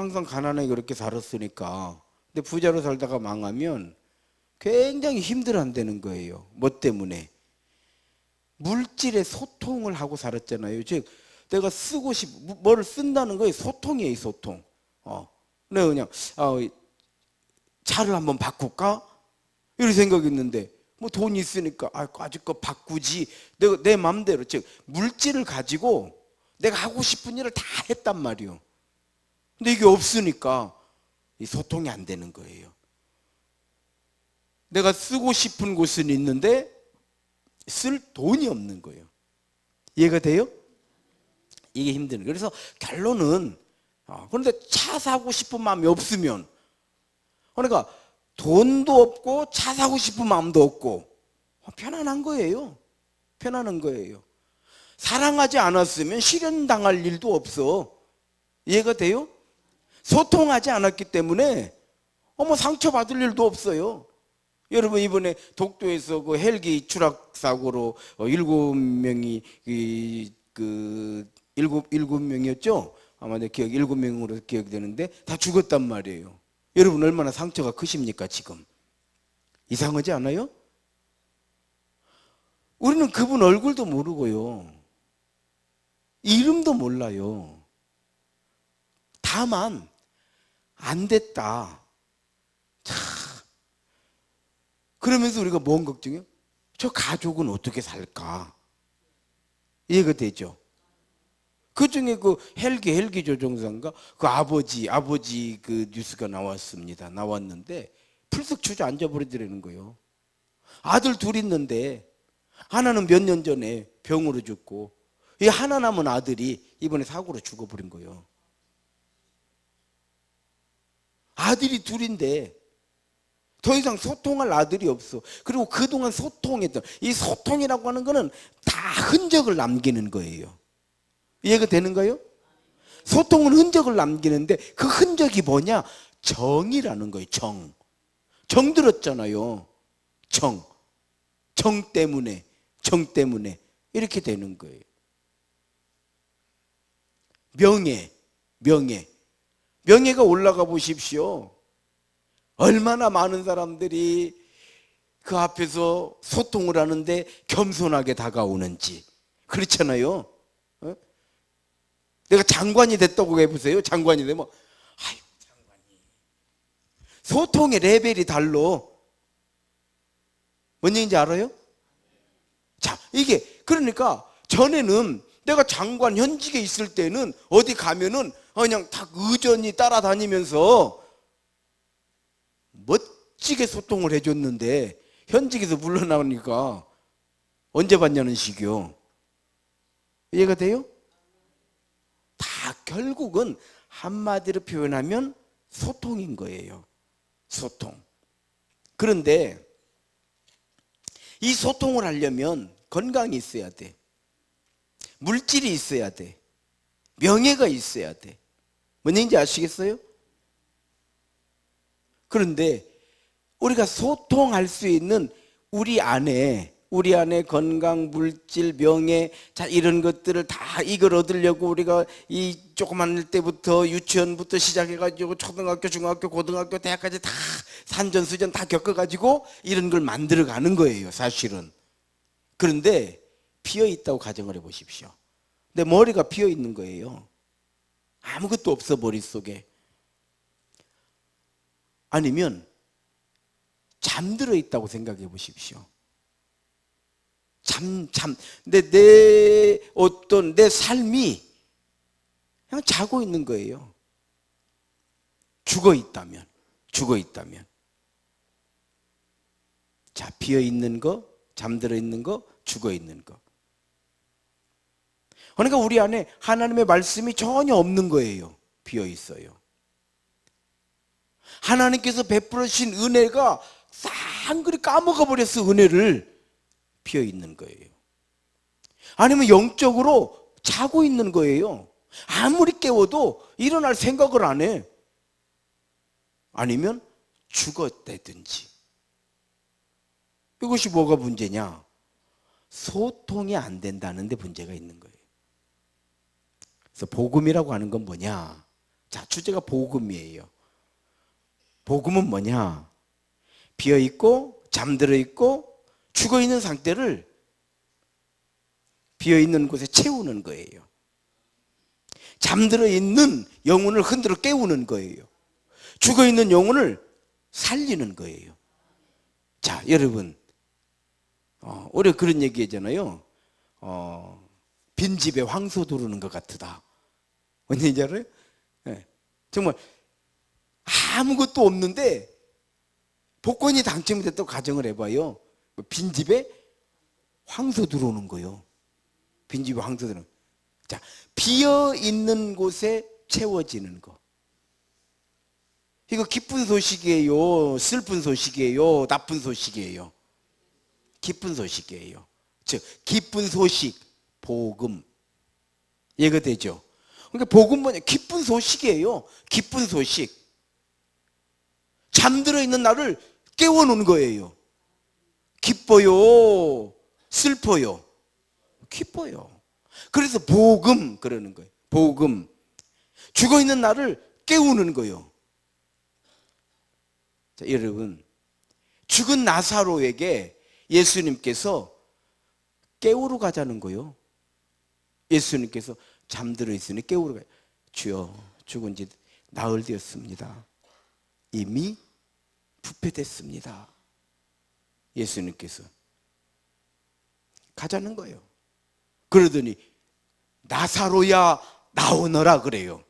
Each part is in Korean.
항상 가난하게 그렇게 살았으니까. 근데 부자로 살다가 망하면 굉장히 힘들어한다는 거예요. 뭐 때문에? 물질의 소통을 하고 살았잖아요. 즉 내가 쓰고 뭐를 쓴다는 거예요. 소통이에요, 소통. 내가 그냥 차를 한번 바꿀까? 이런 생각이 있는데 뭐 돈이 있으니까 아직 거 바꾸지. 내가 내 마음대로, 즉 물질을 가지고 내가 하고 싶은 일을 다 했단 말이에요. 근데 이게 없으니까 이 소통이 안 되는 거예요. 내가 쓰고 싶은 곳은 있는데 쓸 돈이 없는 거예요. 이해가 돼요? 이게 힘든 거예요. 그래서 결론은 그런데 차 사고 싶은 마음이 없으면, 그러니까 돈도 없고 차 사고 싶은 마음도 없고 편안한 거예요. 편안한 거예요. 사랑하지 않았으면 실현당할 일도 없어. 이해가 돼요? 소통하지 않았기 때문에 상처받을 일도 없어요. 여러분 이번에 독도에서 그 헬기 추락 사고로 7명이 일곱 명이었죠? 아마 내 기억 7명으로 기억되는데 다 죽었단 말이에요. 여러분 얼마나 상처가 크십니까 지금? 이상하지 않아요? 우리는 그분 얼굴도 모르고요, 이름도 몰라요. 다만 안 됐다. 참. 그러면서 우리가 뭔 걱정해요? 저 가족은 어떻게 살까? 이해가 되죠? 그 중에 그 헬기 조종사인가? 그 아버지 그 뉴스가 나왔는데 풀썩 주저앉아 버리더라는 거예요. 아들 둘 있는데 하나는 몇 년 전에 병으로 죽고, 이 하나 남은 아들이 이번에 사고로 죽어버린 거예요. 아들이 둘인데 더 이상 소통할 아들이 없어. 그리고 그동안 소통했던 이 소통이라고 하는 거는 다 흔적을 남기는 거예요. 이해가 되는가요? 소통은 흔적을 남기는데 그 흔적이 뭐냐? 정이라는 거예요. 정 들었잖아요. 정 때문에 이렇게 되는 거예요. 명예가 올라가 보십시오. 얼마나 많은 사람들이 그 앞에서 소통을 하는데 겸손하게 다가오는지. 그렇잖아요. 내가 장관이 됐다고 해보세요. 장관이 되면 장관이. 소통의 레벨이 달라. 뭔 얘기인지 알아요? 자, 이게 그러니까 전에는 내가 장관 현직에 있을 때는 어디 가면은 그냥 다 의전히 따라다니면서 멋지게 소통을 해줬는데 현직에서 물러나오니까 언제 봤냐는 식이요. 이해가 돼요? 다 결국은 한마디로 표현하면 소통인 거예요. 소통. 그런데 이 소통을 하려면 건강이 있어야 돼. 물질이 있어야 돼. 명예가 있어야 돼. 뭔 얘기인지 아시겠어요? 그런데 우리가 소통할 수 있는 우리 안에 건강, 물질, 명예, 자, 이런 것들을 다 이걸 얻으려고 우리가 이 조그만 때부터 유치원부터 시작해가지고 초등학교, 중학교, 고등학교, 대학까지 다 산전수전 다 겪어가지고 이런 걸 만들어가는 거예요, 사실은. 그런데 비어 있다고 가정을 해보십시오. 내 머리가 비어 있는 거예요. 아무것도 없어, 머릿속에. 아니면 잠들어 있다고 생각해 보십시오. 근데 내 삶이 그냥 자고 있는 거예요. 죽어 있다면. 자, 비어 있는 거, 잠들어 있는 거, 죽어 있는 거. 그러니까 우리 안에 하나님의 말씀이 전혀 없는 거예요. 비어 있어요. 하나님께서 베풀어 주신 은혜가 쌍그리 까먹어 버렸어, 은혜를. 비어 있는 거예요. 아니면 영적으로 자고 있는 거예요. 아무리 깨워도 일어날 생각을 안 해. 아니면 죽었다든지. 이것이 뭐가 문제냐? 소통이 안 된다는 데 문제가 있는 거예요. 그래서 복음이라고 하는 건 뭐냐? 자, 주제가 복음이에요. 복음은 뭐냐? 비어있고 잠들어있고 죽어있는 상태를 비어있는 곳에 채우는 거예요. 잠들어있는 영혼을 흔들어 깨우는 거예요. 죽어있는 영혼을 살리는 거예요. 자, 여러분, 올해 그런 얘기 했잖아요. 빈집에 황소 두르는 것 같다. 뭔 얘기인지 알아요? 네. 정말 아무것도 없는데 복권이 당첨이 됐다고 가정을 해봐요. 빈집에 황소 들어오는 거예요. 빈집에 황소 들어오는. 자, 비어있는 곳에 채워지는 거. 이거 기쁜 소식이에요? 슬픈 소식이에요? 나쁜 소식이에요? 기쁜 소식이에요. 즉, 기쁜 소식, 복음. 이해가 되죠? 그러니까 복음 뭐냐? 기쁜 소식이에요. 기쁜 소식. 잠들어 있는 나를 깨워놓는 거예요. 기뻐요? 슬퍼요? 기뻐요. 그래서 복음 그러는 거예요. 복음. 죽어있는 나를 깨우는 거예요. 자, 여러분, 죽은 나사로에게 예수님께서 깨우러 가자는 거예요. 예수님께서 잠들어 있으니 깨우러 가요. 주여, 죽은 지 나흘 되었습니다. 이미 부패됐습니다. 예수님께서 가자는 거예요. 그러더니 나사로야 나오너라 그래요.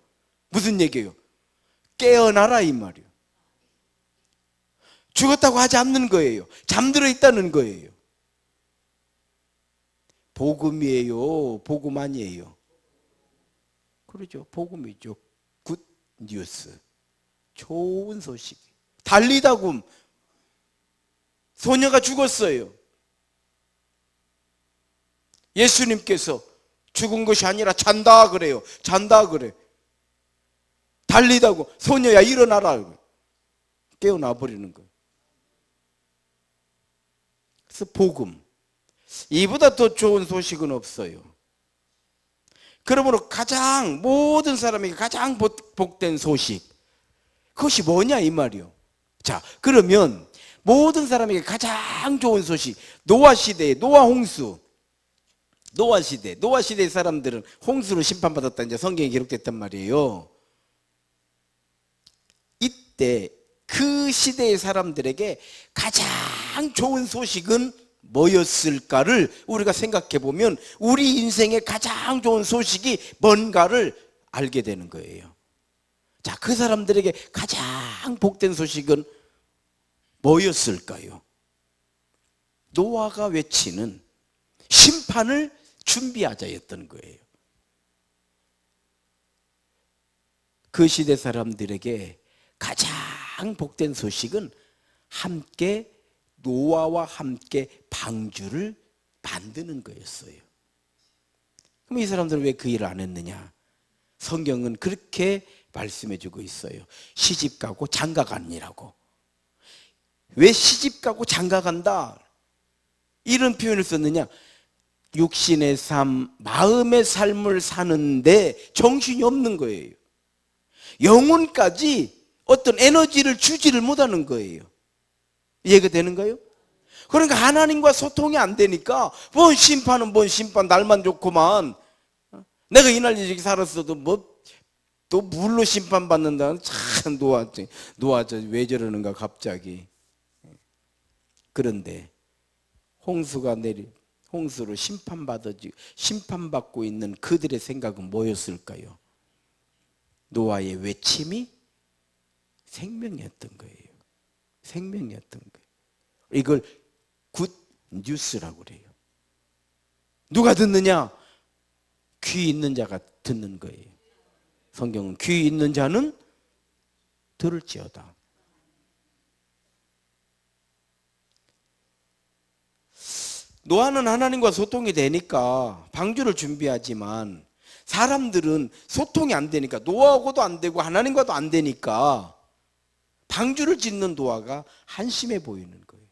무슨 얘기예요? 깨어나라 이 말이에요. 죽었다고 하지 않는 거예요. 잠들어 있다는 거예요. 복음이에요? 복음 아니에요? 그러죠. 복음이죠. 굿 뉴스. 좋은 소식. 달리다굼. 소녀가 죽었어요. 예수님께서 죽은 것이 아니라 잔다 그래요. 잔다 그래. 달리다고 소녀야 일어나라. 깨어나 버리는 거예요. 그래서 복음. 이보다 더 좋은 소식은 없어요. 그러므로 가장 모든 사람에게 가장 복된 소식. 그것이 뭐냐 이 말이요. 자, 그러면 모든 사람에게 가장 좋은 소식. 노아 시대에 노아 홍수. 노아 시대의 사람들은 홍수로 심판받았다 이제 성경에 기록됐단 말이에요. 이때 그 시대의 사람들에게 가장 좋은 소식은 뭐였을까를 우리가 생각해 보면 우리 인생의 가장 좋은 소식이 뭔가를 알게 되는 거예요. 자, 그 사람들에게 가장 복된 소식은 뭐였을까요? 노아가 외치는 심판을 준비하자였던 거예요. 그 시대 사람들에게 가장 복된 소식은 함께 노아와 함께 방주를 만드는 거였어요. 그럼 이 사람들은 왜 그 일을 안 했느냐? 성경은 그렇게 말씀해주고 있어요. 시집가고 장가간이라고. 왜 시집가고 장가간다? 이런 표현을 썼느냐? 육신의 삶, 마음의 삶을 사는데 정신이 없는 거예요. 영혼까지 어떤 에너지를 주지를 못하는 거예요. 이해가 되는가요? 그러니까 하나님과 소통이 안 되니까 뭔 심판은 뭔 심판, 날만 좋구만. 내가 이날 이렇게 살았어도 뭐 또 물로 심판받는다는 참 노아 왜 저러는가 갑자기. 그런데 홍수로 심판받고 있는 그들의 생각은 뭐였을까요? 노아의 외침이 생명이었던 거예요. 생명이었던 거예요. 이걸 굿 뉴스라고 그래요. 누가 듣느냐? 귀 있는 자가 듣는 거예요. 성경은 귀 있는 자는 들을지어다. 노아는 하나님과 소통이 되니까 방주를 준비하지만 사람들은 소통이 안 되니까 노아하고도 안 되고 하나님과도 안 되니까 방주를 짓는 노아가 한심해 보이는 거예요.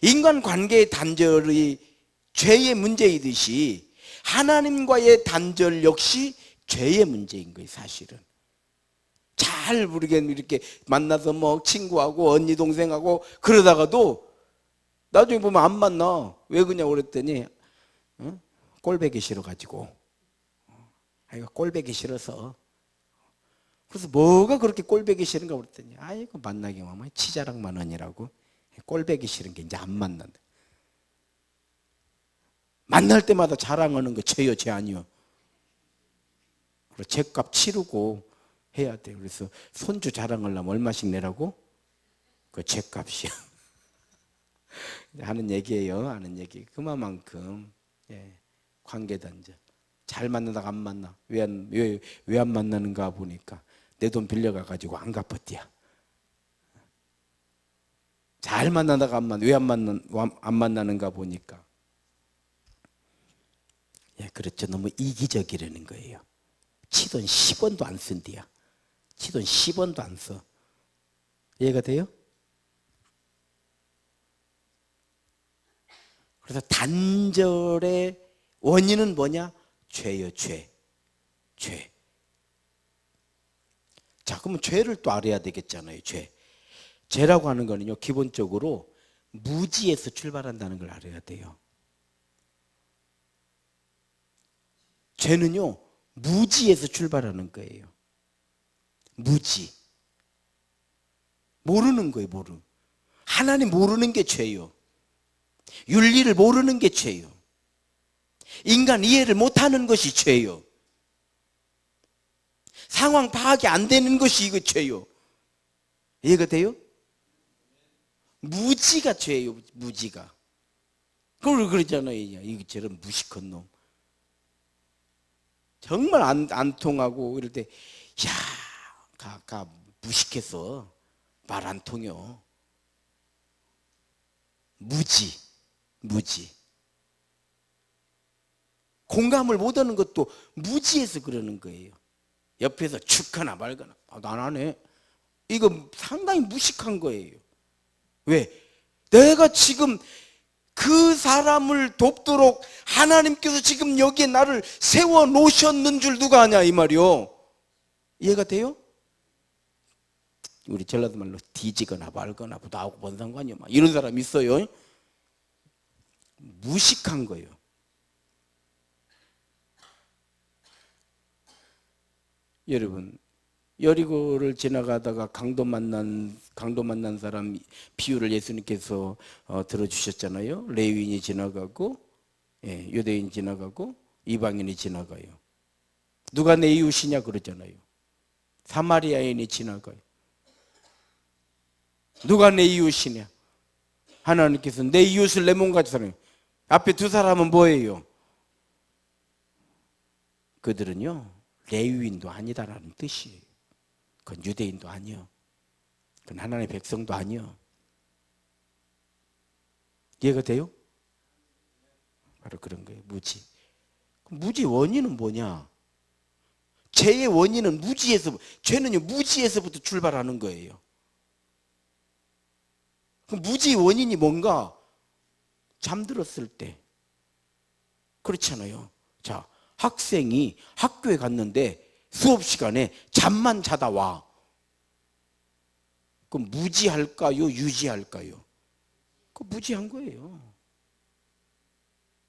인간관계의 단절이 죄의 문제이듯이 하나님과의 단절 역시 죄의 문제인 거예요, 사실은. 잘 모르겠는 이렇게 만나서 뭐 친구하고 언니 동생하고 그러다가도 나중에 보면 안 만나. 왜 그러냐고 그랬더니 꼴배기 싫어가지고. 아이고 꼴배기 싫어서. 그래서 뭐가 그렇게 꼴배기 싫은가 그랬더니 아이고 만나기 하면 치자랑만 원이라고. 꼴배기 싫은 게 이제 안 만난다. 만날 때마다 자랑하는 거 죄요, 죄 아니요. 그리고 죄값 치르고 해야 돼요. 그래서 손주 자랑하려면 얼마씩 내라고? 그 죄값이요. 하는 얘기예요. 하는 얘기. 그만큼 관계단절. 잘 만나다가 안 만나. 왜 안 만나는가 보니까 내 돈 빌려가가지고 안 갚았디야. 잘 만나다가 왜 안 만나는가 보니까. 그렇죠. 너무 이기적이라는 거예요. 치돈 10원도 안 쓴디야. 치돈 10원도 안 써. 이해가 돼요? 그래서 단절의 원인은 뭐냐? 죄요, 죄. 죄. 자, 그러면 죄를 또 알아야 되겠잖아요, 죄. 죄라고 하는 거는요, 기본적으로 무지에서 출발한다는 걸 알아야 돼요. 죄는요, 무지에서 출발하는 거예요. 무지. 모르는 거예요, 하나님 모르는 게 죄요. 윤리를 모르는 게 죄요. 인간 이해를 못하는 것이 죄요. 상황 파악이 안 되는 것이 이거 죄요. 이해가 돼요? 무지가 죄요, 무지가. 그걸 그러잖아요. 이거 저런 무식한 놈. 정말 안 통하고 이럴 때, 가 무식해서 말 안 통요. 무지. 공감을 못 하는 것도 무지해서 그러는 거예요. 옆에서 축하나 말거나, 난 안 해. 이거 상당히 무식한 거예요. 왜? 내가 지금 그 사람을 돕도록 하나님께서 지금 여기에 나를 세워 놓으셨는 줄 누가 아냐 이 말이요. 이해가 돼요? 우리 전라도 말로 뒤지거나 말거나 나하고 뭔 상관이야 이런 사람 있어요. 무식한 거예요. 여러분, 여리고를 지나가다가 강도 만난 사람 비유를 예수님께서 들어주셨잖아요. 레위인이 지나가고 유대인 지나가고 이방인이 지나가요. 누가 내 이웃이냐 그러잖아요. 사마리아인이 지나가요. 누가 내 이웃이냐? 하나님께서 내 이웃을 내 몸같이 사랑해. 앞에 두 사람은 뭐예요? 그들은요, 레위인도 아니다라는 뜻이에요. 그건 유대인도 아니요. 그건 하나님의 백성도 아니요. 이해가 돼요? 바로 그런 거예요. 무지. 무지 원인은 뭐냐? 죄의 원인은 무지에서, 죄는요 무지에서부터 출발하는 거예요. 그럼 무지의 원인이 뭔가? 잠들었을 때. 그렇잖아요. 자, 학생이 학교에 갔는데 수업 시간에 잠만 자다 와. 그럼 무지할까요? 유지할까요? 그 무지한 거예요.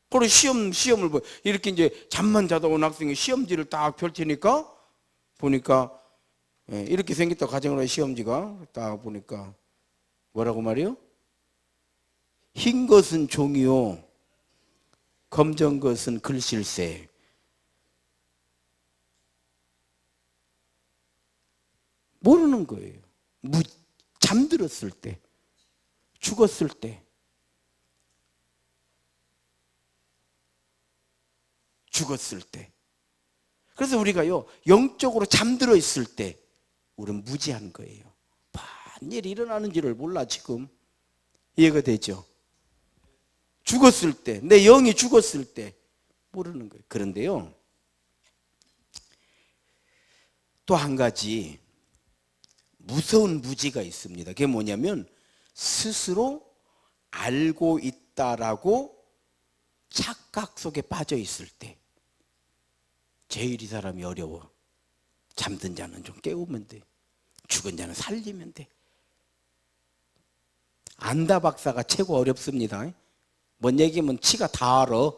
그리고 시험을 이렇게 이제 잠만 자다 온 학생이 시험지를 딱 펼치니까 보니까 이렇게 생겼다 가정을 한 시험지가 딱 보니까 뭐라고 말이요? 흰 것은 종이요, 검정 것은 글씨일세. 모르는 거예요. 잠들었을 때, 죽었을 때, 그래서 우리가요 영적으로 잠들어 있을 때 우리는 무지한 거예요. 무슨 일이 일어나는지를 몰라 지금. 이해가 되죠? 죽었을 때, 내 영이 죽었을 때 모르는 거예요. 그런데요, 또 한 가지 무서운 무지가 있습니다. 그게 뭐냐면 스스로 알고 있다라고 착각 속에 빠져 있을 때. 제일 이 사람이 어려워. 잠든 자는 좀 깨우면 돼. 죽은 자는 살리면 돼. 안다 박사가 최고 어렵습니다. 뭔 얘기면 치가 다 알아.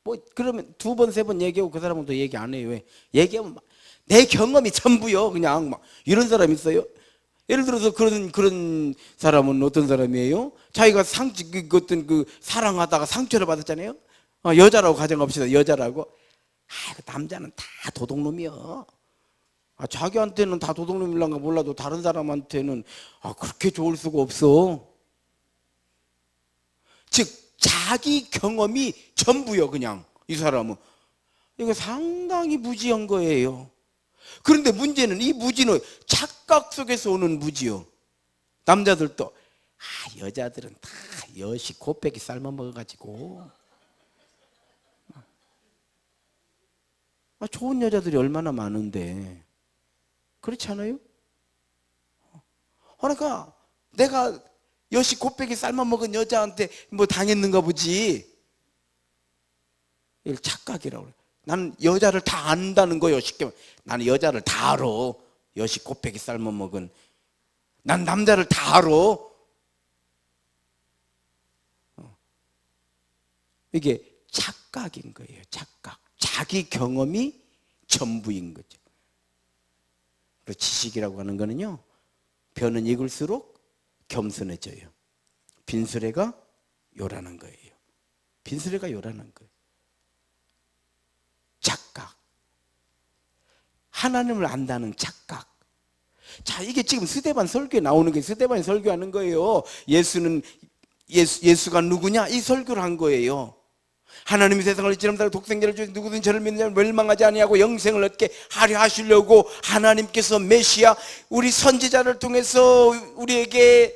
뭐 그러면 두 번 세 번 얘기하고 그 사람은 또 얘기 안 해요. 왜? 얘기하면 막 내 경험이 전부요. 그냥 막 이런 사람 있어요. 예를 들어서 그런 사람은 어떤 사람이에요? 자기가 어떤 그 사랑하다가 상처를 받았잖아요. 여자라고 가정합시다. 여자라고. 그 남자는 다 도둑놈이요. 자기한테는 다 도둑놈일란가 몰라도 다른 사람한테는 그렇게 좋을 수가 없어. 즉 자기 경험이 전부요. 그냥 이 사람은 이거 상당히 무지한 거예요. 그런데 문제는 이 무지는 착각 속에서 오는 무지요. 남자들도 여자들은 다 여시 곱빼기 삶아 먹어가지고 좋은 여자들이 얼마나 많은데 그렇지 않아요? 그러니까 내가 여시 곱빼기 삶아 먹은 여자한테 뭐 당했는가 보지. 이걸 착각이라고 그래. 나는 여자를 다 안다는 거예요. 쉽게 말해. 나는 여자를 다 알아. 여시 곱빼기 삶아 먹은. 난 남자를 다 알아. 이게 착각인 거예요. 착각. 자기 경험이 전부인 거죠. 그리고 지식이라고 하는 거는요, 벼는 익을수록 겸손해져요. 빈수레가 요란한 거예요. 빈수레가 요란한 거예요. 착각. 하나님을 안다는 착각. 자, 이게 지금 스데반 설교에 나오는 게 스데반이 설교하는 거예요. 예수가 누구냐? 이 설교를 한 거예요. 하나님이 세상을 이처럼 독생자를 주신 누구든 저를 믿는 자는 멸망하지 아니하고 영생을 얻게 하려 하시려고 하나님께서 메시아 우리 선지자를 통해서 우리에게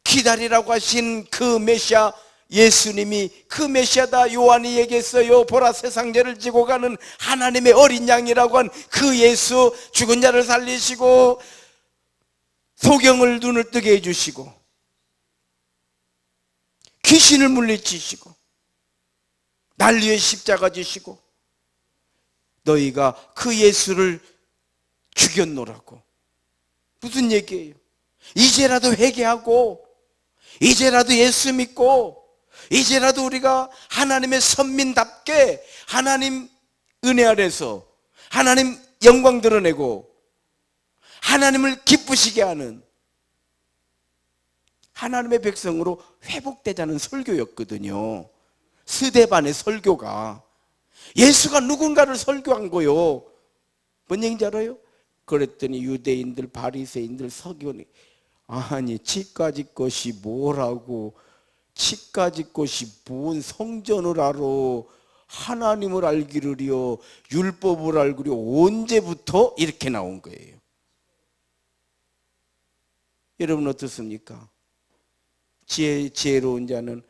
기다리라고 하신 그 메시아 예수님이 그 메시아다. 요한이 얘기했어요. 보라 세상 죄를 지고 가는 하나님의 어린 양이라고 한 그 예수, 죽은 자를 살리시고 소경을 눈을 뜨게 해주시고 귀신을 물리치시고 날 위해 십자가 지시고 너희가 그 예수를 죽였노라고. 무슨 얘기예요? 이제라도 회개하고 이제라도 예수 믿고 이제라도 우리가 하나님의 선민답게 하나님 은혜 아래서 하나님 영광 드러내고 하나님을 기쁘시게 하는 하나님의 백성으로 회복되자는 설교였거든요. 스데반의 설교가 예수가 누군가를 설교한 거요. 뭔 얘기인지 알아요? 그랬더니 유대인들, 바리새인들, 서기관이 아니 치까지 것이 뭐라고, 치까지 것이 뭔 성전을 알아, 하나님을 알기를요, 율법을 알기를 언제부터 이렇게 나온 거예요. 여러분 어떻습니까? 지혜로운 자는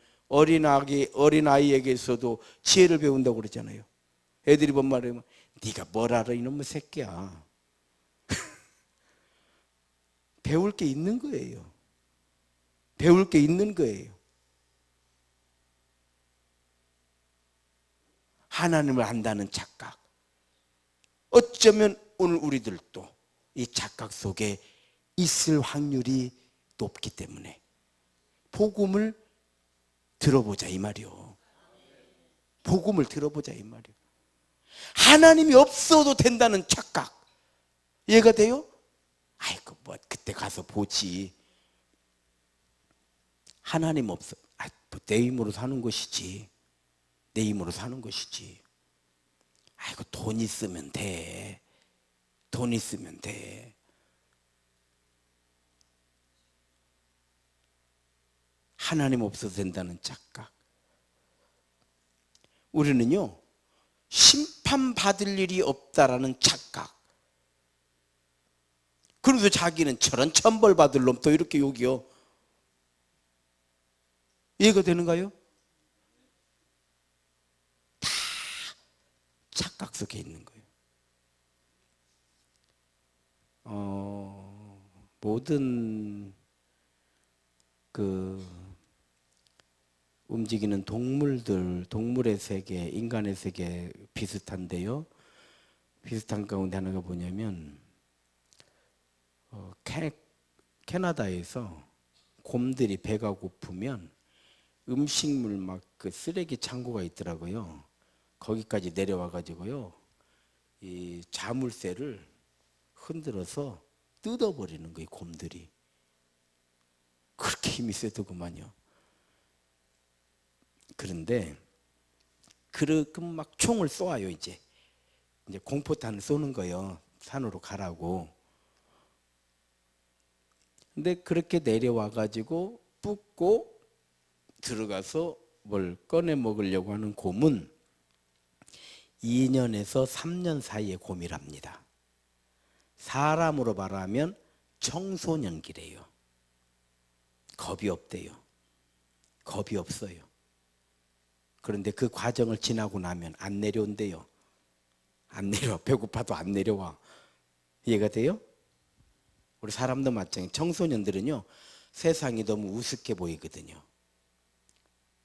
어린아이에게서도 지혜를 배운다고 그러잖아요. 애들이 뭔 말이면 네가 뭘 알아 이놈의 새끼야. 배울 게 있는 거예요. 배울 게 있는 거예요. 하나님을 안다는 착각. 어쩌면 오늘 우리들도 이 착각 속에 있을 확률이 높기 때문에 복음을 들어보자 이 말이요. 복음을 들어보자 이 말이요. 하나님이 없어도 된다는 착각. 이해가 돼요? 아이고 뭐 그때 가서 보지. 하나님 없어. 내 힘으로 사는 것이지. 내 힘으로 사는 것이지. 아이고 돈 있으면 돼. 돈 있으면 돼. 하나님 없어도 된다는 착각. 우리는요 심판받을 일이 없다라는 착각. 그래도 자기는 저런 천벌 받을 놈 또 이렇게 욕이요. 이해가 되는가요? 다 착각 속에 있는 거예요. 모든 움직이는 동물들, 동물의 세계, 인간의 세계 비슷한데요. 비슷한 가운데 하나가 뭐냐면 캐나다에서 곰들이 배가 고프면 음식물 막 그 쓰레기 창고가 있더라고요. 거기까지 내려와 가지고요, 이 자물쇠를 흔들어서 뜯어버리는 거예요. 곰들이 그렇게 힘이 세더구만요. 그런데 그럼 막 총을 쏘아요. 이제 공포탄을 쏘는 거예요. 산으로 가라고. 근데 그렇게 내려와 가지고 붓고 들어가서 뭘 꺼내 먹으려고 하는 곰은 2년에서 3년 사이의 곰이랍니다. 사람으로 말하면 청소년기래요. 겁이 없대요. 겁이 없어요. 그런데 그 과정을 지나고 나면 안 내려온대요. 안 내려와. 배고파도 안 내려와. 이해가 돼요? 우리 사람도 마찬가지. 청소년들은요, 세상이 너무 우습게 보이거든요.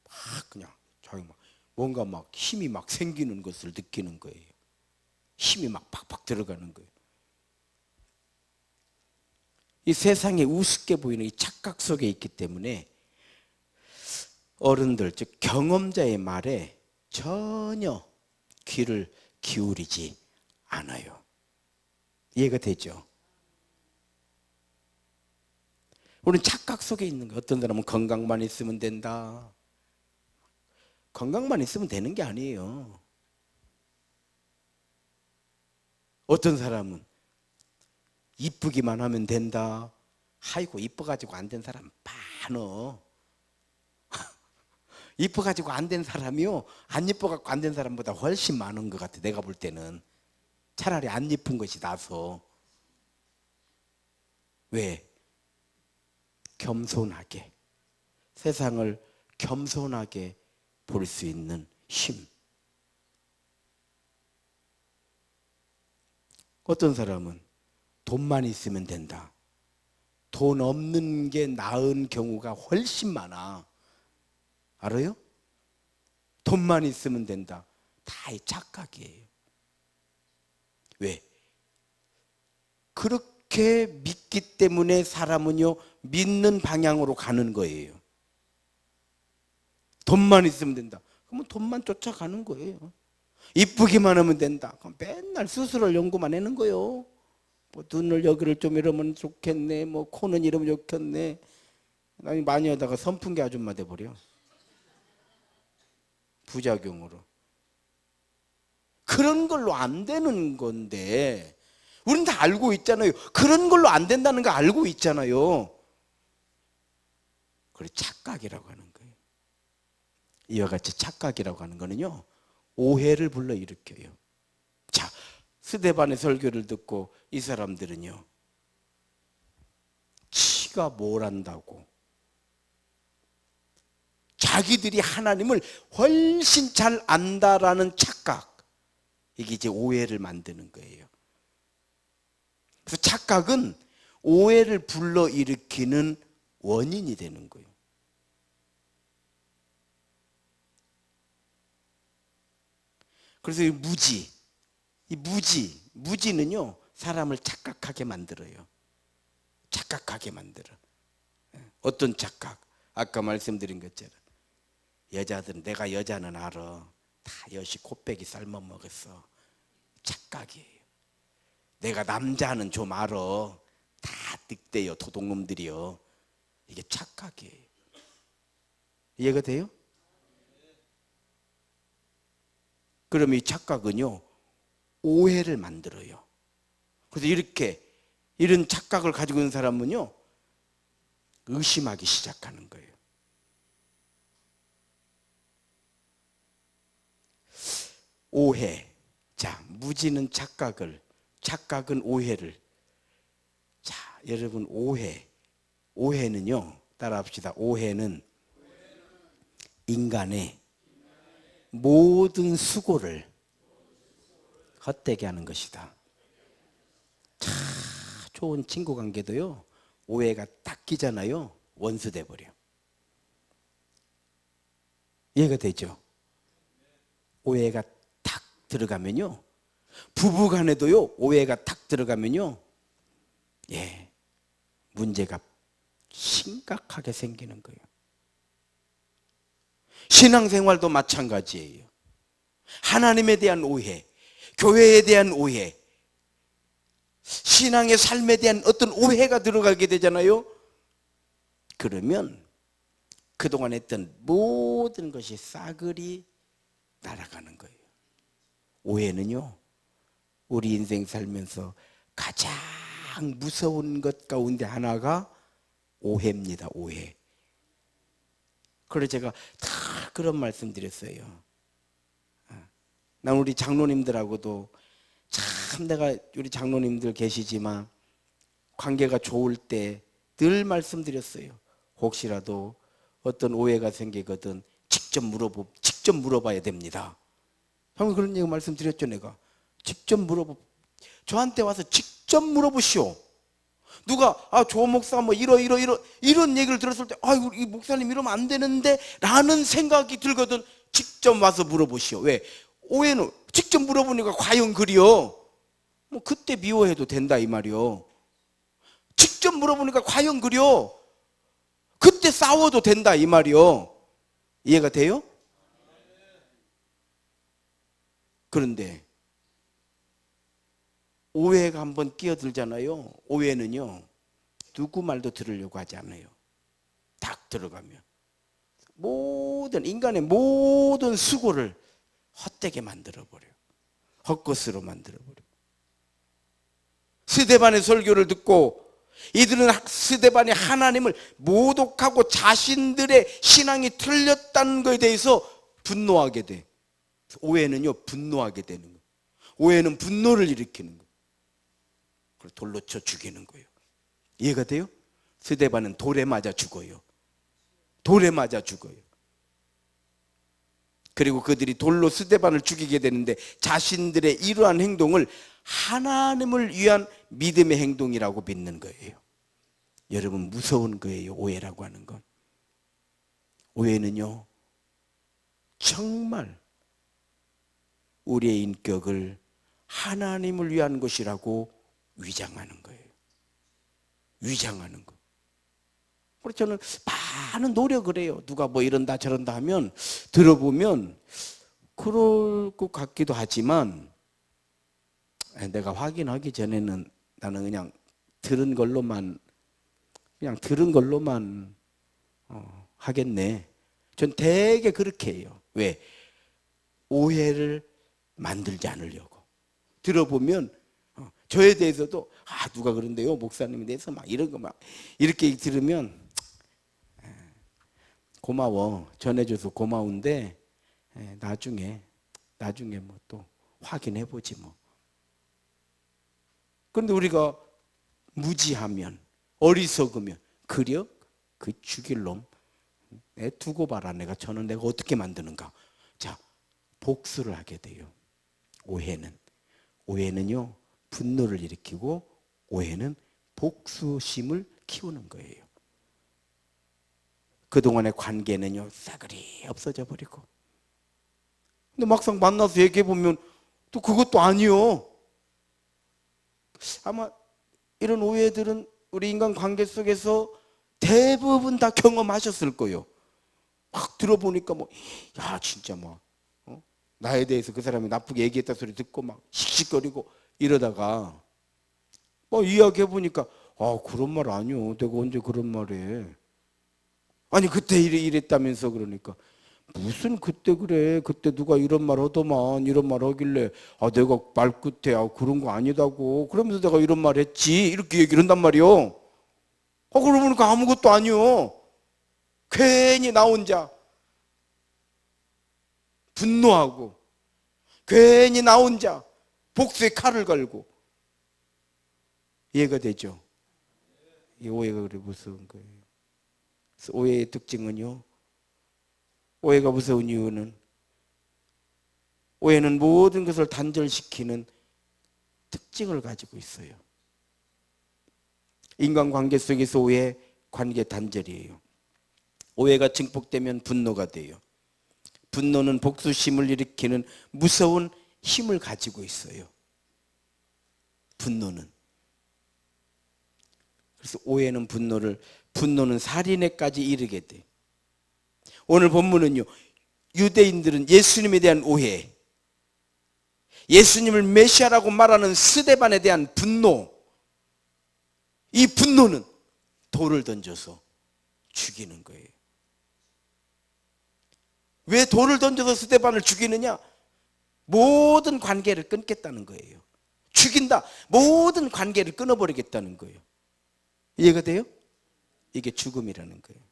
막 그냥 자기 막 뭔가 막 힘이 막 생기는 것을 느끼는 거예요. 힘이 막 팍팍 들어가는 거예요. 이 세상에 우습게 보이는 이 착각 속에 있기 때문에 어른들, 즉 경험자의 말에 전혀 귀를 기울이지 않아요. 이해가 되죠? 우리는 착각 속에 있는 거예요. 어떤 사람은 건강만 있으면 된다. 건강만 있으면 되는 게 아니에요. 어떤 사람은 이쁘기만 하면 된다. 아이고, 이뻐가지고 안 된 사람 많어. 이뻐가지고 안 된 사람이요, 안 이뻐갖고 안 된 사람보다 훨씬 많은 것 같아. 내가 볼 때는 차라리 안 이쁜 것이 나서. 왜? 겸손하게, 세상을 겸손하게 볼 수 있는 힘. 어떤 사람은 돈만 있으면 된다. 돈 없는 게 나은 경우가 훨씬 많아. 알아요? 돈만 있으면 된다. 다 착각이에요. 왜? 그렇게 믿기 때문에 사람은요, 믿는 방향으로 가는 거예요. 돈만 있으면 된다. 그러면 돈만 쫓아가는 거예요. 이쁘기만 하면 된다. 그럼 맨날 스스로를 연구만 하는 거예요. 뭐 눈을 여기를 좀 이러면 좋겠네. 뭐 코는 이러면 좋겠네. 아니, 많이 하다가 선풍기 아줌마 돼버려. 부작용으로. 그런 걸로 안 되는 건데, 우린 다 알고 있잖아요. 그런 걸로 안 된다는 거 알고 있잖아요. 그래, 착각이라고 하는 거예요. 이와 같이 착각이라고 하는 거는요, 오해를 불러일으켜요. 자, 스데반의 설교를 듣고 이 사람들은요, 지가 뭘 안다고, 자기들이 하나님을 훨씬 잘 안다라는 착각, 이게 이제 오해를 만드는 거예요. 그래서 착각은 오해를 불러일으키는 원인이 되는 거예요. 그래서 이 무지는요, 사람을 착각하게 만들어요. 착각하게 만들어. 어떤 착각? 아까 말씀드린 것처럼 여자들은, 내가 여자는 알아. 다 여시 곱빼기 삶아 먹었어. 착각이에요. 내가 남자는 좀 알아. 다 늑대요, 도둑놈들이요. 이게 착각이에요. 이해가 돼요? 그럼 이 착각은요, 오해를 만들어요. 그래서 이런 착각을 가지고 있는 사람은요, 의심하기 시작하는 거예요. 오해. 자, 무지는 착각은 오해를. 자, 여러분, 오해는요, 따라합시다. 오해는 인간의 모든 수고를 헛되게 하는 것이다. 참 좋은 친구 관계도요, 오해가 딱 끼잖아요, 원수 돼버려. 이해가 되죠? 오해가 탁 들어가면요, 부부간에도요 오해가 탁 들어가면요, 예, 문제가 심각하게 생기는 거예요. 신앙생활도 마찬가지예요. 하나님에 대한 오해, 교회에 대한 오해, 신앙의 삶에 대한 어떤 오해가 들어가게 되잖아요. 그러면 그동안 했던 모든 것이 싸그리 날아가는 거예요. 오해는요, 우리 인생 살면서 가장 무서운 것 가운데 하나가 오해입니다. 오해. 그래서 제가 다 그런 말씀 드렸어요. 난 우리 장로님들하고도 참, 내가 우리 장로님들 계시지만 관계가 좋을 때 늘 말씀드렸어요. 혹시라도 어떤 오해가 생기거든 직접 물어봐야 됩니다. 방금 그런 얘기 말씀드렸죠. 내가 직접 저한테 와서 직접 물어보시오. 누가 조 목사 뭐 이런 얘기를 들었을 때 아이고 이 목사님 이러면 안 되는데 라는 생각이 들거든. 직접 와서 물어보시오. 왜? 오해는 직접 물어보니까 과연 그리요? 뭐 그때 미워해도 된다 이 말이요. 직접 물어보니까 과연 그려? 그때 싸워도 된다 이 말이요. 이해가 돼요? 그런데 오해가 한번 끼어들잖아요. 오해는요, 누구 말도 들으려고 하지 않아요. 딱 들어가면 인간의 모든 수고를 헛되게 만들어버려요. 헛것으로 만들어버려요. 스데반의 설교를 듣고 이들은 스데반이 하나님을 모독하고 자신들의 신앙이 틀렸다는 것에 대해서 분노하게 돼. 오해는요, 분노하게 되는 거예요. 오해는 분노를 일으키는 거예요. 그걸 돌로 쳐 죽이는 거예요. 이해가 돼요? 스데반은 돌에 맞아 죽어요. 돌에 맞아 죽어요. 그리고 그들이 돌로 스데반을 죽이게 되는데 자신들의 이러한 행동을 하나님을 위한 믿음의 행동이라고 믿는 거예요. 여러분, 무서운 거예요. 오해라고 하는 건. 오해는요, 정말 우리의 인격을 하나님을 위한 것이라고 위장하는 거예요. 위장하는 거. 그래서 저는 많은 노력을 해요. 누가 뭐 이런다 저런다 하면 들어보면 그럴 것 같기도 하지만 내가 확인하기 전에는 나는 그냥 들은 걸로만 하겠네. 전 되게 그렇게 해요. 왜? 오해를 만들지 않으려고. 들어보면 저에 대해서도 누가 그런데요, 목사님에 대해서 막 이런 거 막 이렇게 들으면 고마워, 전해줘서 고마운데 나중에 뭐 또 확인해 보지 뭐. 그런데 우리가 무지하면, 어리석으면, 그려? 그 죽일 놈, 내 두고 봐라. 내가 어떻게 만드는가. 자, 복수를 하게 돼요. 오해는요, 분노를 일으키고, 오해는 복수심을 키우는 거예요. 그동안의 관계는요, 싸그리 없어져 버리고. 근데 막상 만나서 얘기해 보면 또 그것도 아니요. 아마 이런 오해들은 우리 인간 관계 속에서 대부분 다 경험하셨을 거예요. 막 들어보니까 진짜 나에 대해서 그 사람이 나쁘게 얘기했다 소리 듣고 막 씩씩거리고 이러다가 이야기해 보니까 그런 말 아니요. 내가 언제 그런 말해. 아니 그때 이랬다면서. 그러니까 무슨 그때 그래. 그때 누가 이런 말 하더만, 이런 말 하길래 내가 말끝에 그런 거 아니다고 그러면서 내가 이런 말 했지, 이렇게 얘기를 한단 말이요. 그러고 보니까 아무것도 아니요. 괜히 나 혼자 분노하고 괜히 나 혼자 복수의 칼을 걸고. 이해가 되죠? 이 오해가 그래 무서운 거예요. 그래서 오해의 특징은요, 오해가 무서운 이유는 오해는 모든 것을 단절시키는 특징을 가지고 있어요. 인간관계 속에서 오해, 관계 단절이에요. 오해가 증폭되면 분노가 돼요. 분노는 복수심을 일으키는 무서운 힘을 가지고 있어요. 분노는. 그래서 오해는 분노는 살인에까지 이르게 돼. 오늘 본문은요, 유대인들은 예수님에 대한 오해, 예수님을 메시아라고 말하는 스데반에 대한 분노, 이 분노는 돌을 던져서 죽이는 거예요. 왜 돌을 던져서 스데반을 죽이느냐? 모든 관계를 끊겠다는 거예요. 죽인다. 모든 관계를 끊어버리겠다는 거예요. 이해가 돼요? 이게 죽음이라는 거예요.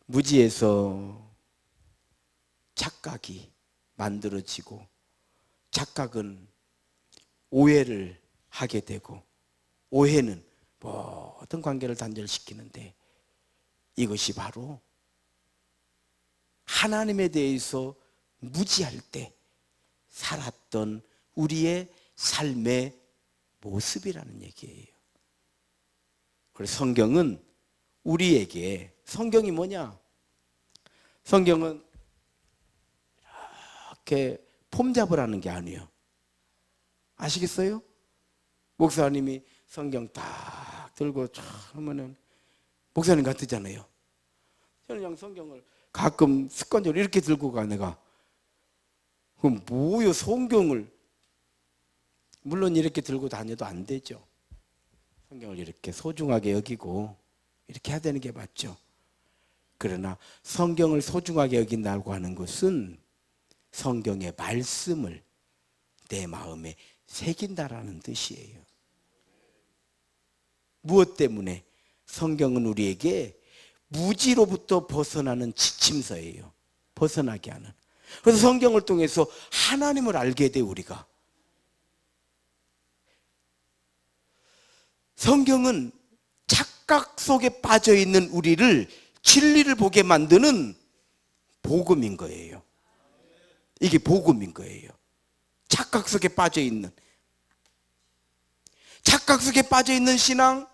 무지에서 착각이 만들어지고, 착각은 오해를 하게 되고, 오해는 모든 관계를 단절시키는데, 이것이 바로 하나님에 대해서 무지할 때 살았던 우리의 삶의 모습이라는 얘기예요. 그래서 성경은 우리에게, 성경이 뭐냐? 성경은 이렇게 폼 잡으라는 게 아니에요. 아시겠어요? 목사님이 성경 딱 들고 쫙 하면은 목사님 같으잖아요. 저는 그냥 성경을 가끔 습관적으로 이렇게 들고 가, 내가. 그럼 뭐요, 성경을. 물론 이렇게 들고 다녀도 안 되죠. 성경을 이렇게 소중하게 여기고 이렇게 해야 되는 게 맞죠. 그러나 성경을 소중하게 여긴다고 하는 것은 성경의 말씀을 내 마음에 새긴다라는 뜻이에요. 무엇 때문에? 성경은 우리에게 무지로부터 벗어나는 지침서예요. 벗어나게 하는. 그래서 성경을 통해서 하나님을 알게 돼, 우리가. 성경은 착각 속에 빠져 있는 우리를 진리를 보게 만드는 복음인 거예요. 이게 복음인 거예요. 착각 속에 빠져 있는, 착각 속에 빠져 있는 신앙,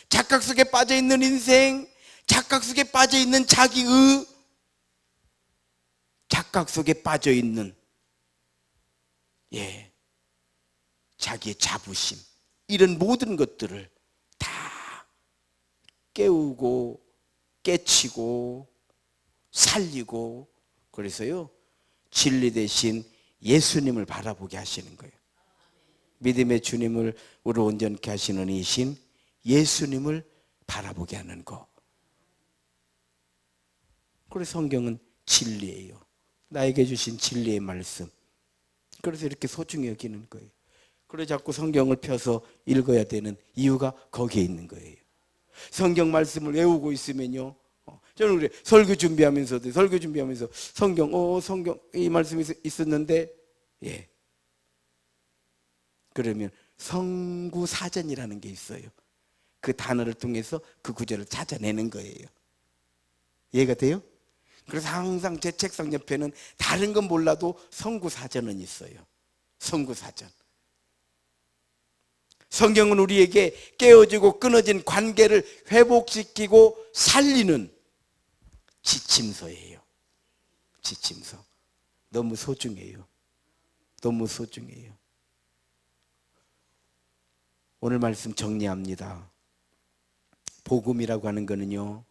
착각 속에 빠져 있는 인생, 착각 속에 빠져 있는 자기의, 착각 속에 빠져 있는 자기의 자부심, 이런 모든 것들을 다 깨우고 깨치고 살리고, 그래서요, 진리 대신 예수님을 바라보게 하시는 거예요. 믿음의 주님을 우리 온전케 하시는 이신 예수님을 바라보게 하는 거. 그래서 성경은 진리예요. 나에게 주신 진리의 말씀. 그래서 이렇게 소중히 여기는 거예요. 그래서 자꾸 성경을 펴서 읽어야 되는 이유가 거기에 있는 거예요. 성경 말씀을 외우고 있으면요, 저는 그래, 설교 준비하면서 성경 이 말씀이 있었는데, 그러면 성구사전이라는 게 있어요. 그 단어를 통해서 그 구절을 찾아내는 거예요. 이해가 돼요? 그래서 항상 제 책상 옆에는 다른 건 몰라도 성구사전은 있어요. 성구사전. 성경은 우리에게 깨어지고 끊어진 관계를 회복시키고 살리는 지침서예요. 지침서. 너무 소중해요. 너무 소중해요. 오늘 말씀 정리합니다. 복음이라고 하는 거는요,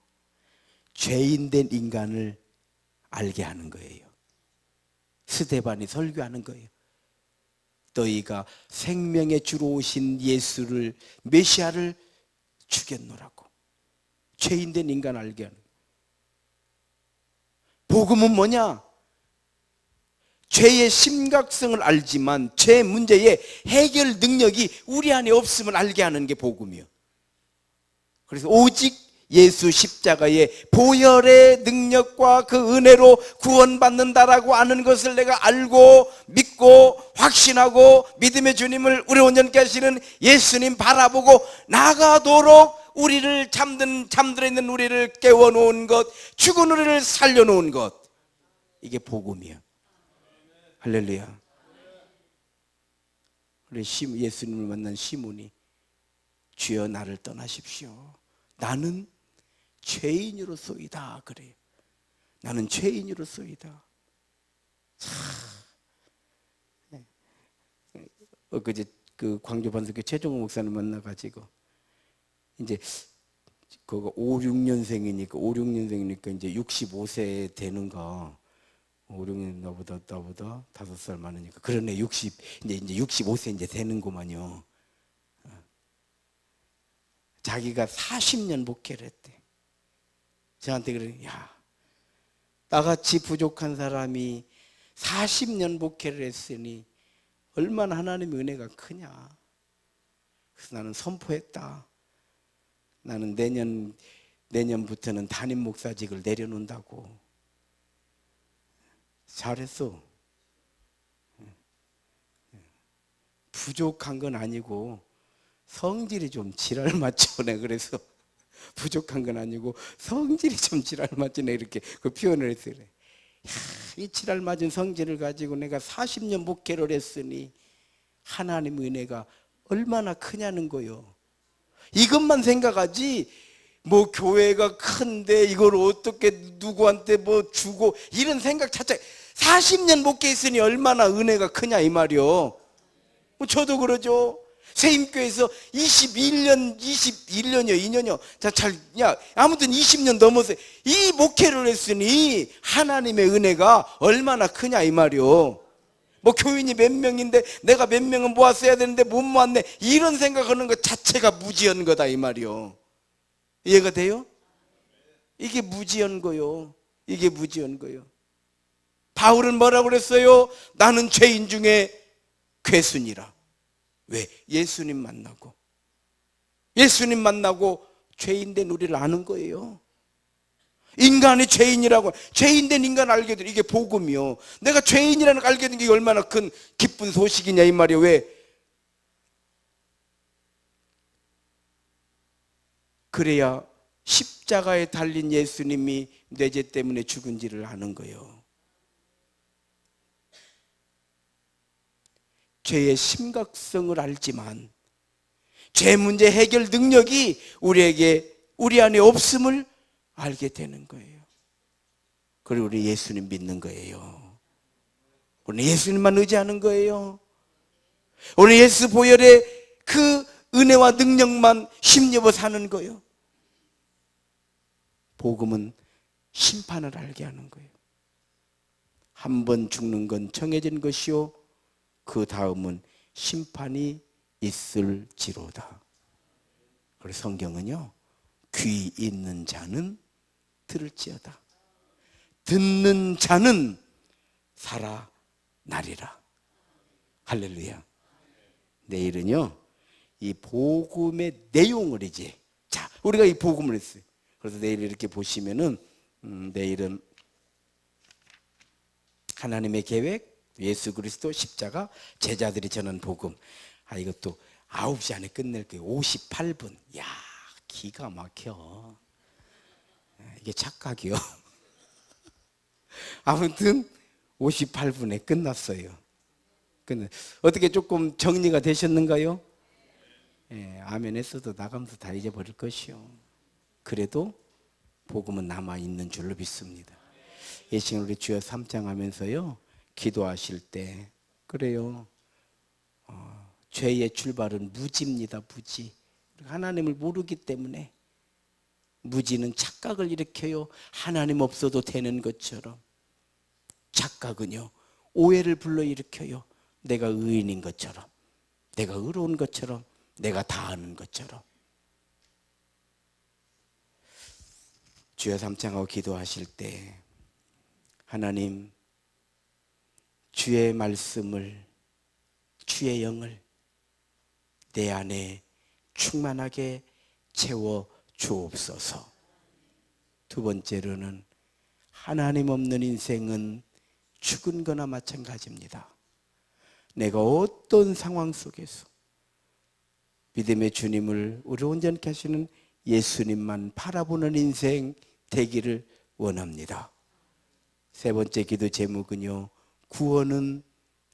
죄인된 인간을 알게 하는 거예요. 스데반이 설교하는 거예요. 너희가 생명의 주로 오신 예수를, 메시아를 죽였노라고. 죄인된 인간 알게 하는 거예요. 복음은 뭐냐? 죄의 심각성을 알지만 죄 문제의 해결 능력이 우리 안에 없음을 알게 하는 게 복음이에요. 그래서 오직 예수 십자가의 보혈의 능력과 그 은혜로 구원받는다라고 아는 것을 내가 알고 믿고 확신하고 믿음의 주님을 우리 온전케 하시는 예수님 바라보고 나가도록 우리를 잠들어 있는 우리를 깨워놓은 것, 죽은 우리를 살려놓은 것, 이게 복음이에요. 할렐루야. 우리 예수님을 만난 시몬이 주여 나를 떠나십시오. 나는 죄인으로소이다 그래요. 나는 죄인으로소이다. 그제 그 광주 반석교 최종호 목사님 만나가지고 이제 그거 5, 6년생이니까 이제 65세 되는가. 5, 6년 나보다 5살 많으니까 그러네. 이제 65세 이제 되는구만요. 자기가 40년 목회를 했대. 저한테 그래, 야, 나같이 부족한 사람이 40년 목회를 했으니 얼마나 하나님의 은혜가 크냐. 그래서 나는 선포했다. 나는 내년부터는 담임 목사직을 내려놓는다고. 잘했어. 부족한 건 아니고 성질이 좀 지랄 맞춰네. 그래서 부족한 건 아니고 성질이 좀 지랄 맞추네. 이렇게 그 표현을 했어요. 이 지랄 맞은 성질을 가지고 내가 40년 목회를 했으니 하나님의 은혜가 얼마나 크냐는 거요. 이것만 생각하지 뭐 교회가 큰데 이걸 어떻게 누구한테 뭐 주고 이런 생각 자체. 40년 목회했으니 얼마나 은혜가 크냐 이 말이요. 뭐 저도 그러죠. 세임교회에서 21년이요 2년이요 아무튼 20년 넘어서 이 목회를 했으니 하나님의 은혜가 얼마나 크냐 이 말이요. 뭐 교인이 몇 명인데 내가 몇 명은 모았어야 되는데 못 모았네, 이런 생각하는 것 자체가 무지한 거다 이 말이요. 이해가 돼요? 이게 무지한 거요. 이게 무지한 거요. 바울은 뭐라고 그랬어요? 나는 죄인 중에 괴순이라. 왜? 예수님 만나고 죄인된 우리를 아는 거예요. 인간이 죄인이라고, 죄인된 인간 알게 돼. 이게 복음이요. 내가 죄인이라는 걸 알게 된 게 얼마나 큰 기쁜 소식이냐 이 말이에요. 왜? 그래야 십자가에 달린 예수님이 내 죄 때문에 죽은지를 아는 거예요. 죄의 심각성을 알지만 죄 문제 해결 능력이 우리 안에 없음을 알게 되는 거예요. 그리고 우리 예수님 믿는 거예요. 우리 예수님만 의지하는 거예요. 우리 예수 보혈의 그 은혜와 능력만 힘입어 사는 거예요. 복음은 심판을 알게 하는 거예요. 한 번 죽는 건 정해진 것이요 그 다음은 심판이 있을지로다. 그래서 성경은요, 귀 있는 자는 들을지어다. 듣는 자는 살아나리라. 할렐루야. 내일은요, 이 복음의 내용을 우리가 이 복음을 했어요. 그래서 내일 이렇게 보시면은, 내일은 하나님의 계획, 예수 그리스도 십자가, 제자들이 전한 복음. 이것도 9시 안에 끝낼 거예요. 58분. 야, 기가 막혀. 이게 착각이요. 아무튼 58분에 끝났어요. 어떻게 조금 정리가 되셨는가요? 아멘 했어도 나가면서 다 잊어버릴 것이요. 그래도 복음은 남아있는 줄로 믿습니다. 이 시간 우리 주여 3장 하면서요, 기도하실 때 그래요, 죄의 출발은 무지입니다. 무지. 하나님을 모르기 때문에. 무지는 착각을 일으켜요. 하나님 없어도 되는 것처럼. 착각은요, 오해를 불러일으켜요. 내가 의인인 것처럼, 내가 의로운 것처럼, 내가 다 아는 것처럼. 주여 3장하고 기도하실 때 하나님, 주의 말씀을, 주의 영을 내 안에 충만하게 채워 주옵소서. 두 번째로는 하나님 없는 인생은 죽은 거나 마찬가지입니다. 내가 어떤 상황 속에서 믿음의 주님을 우리 온전케 하시는 예수님만 바라보는 인생 되기를 원합니다. 세 번째 기도 제목은요, 구원은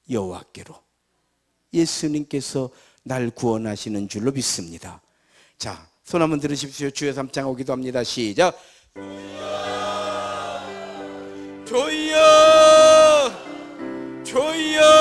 여호와께로. 예수님께서 날 구원하시는 줄로 믿습니다. 자, 손 한번 들으십시오. 주여 삼창하고 기도합니다. 시작. 주여 주여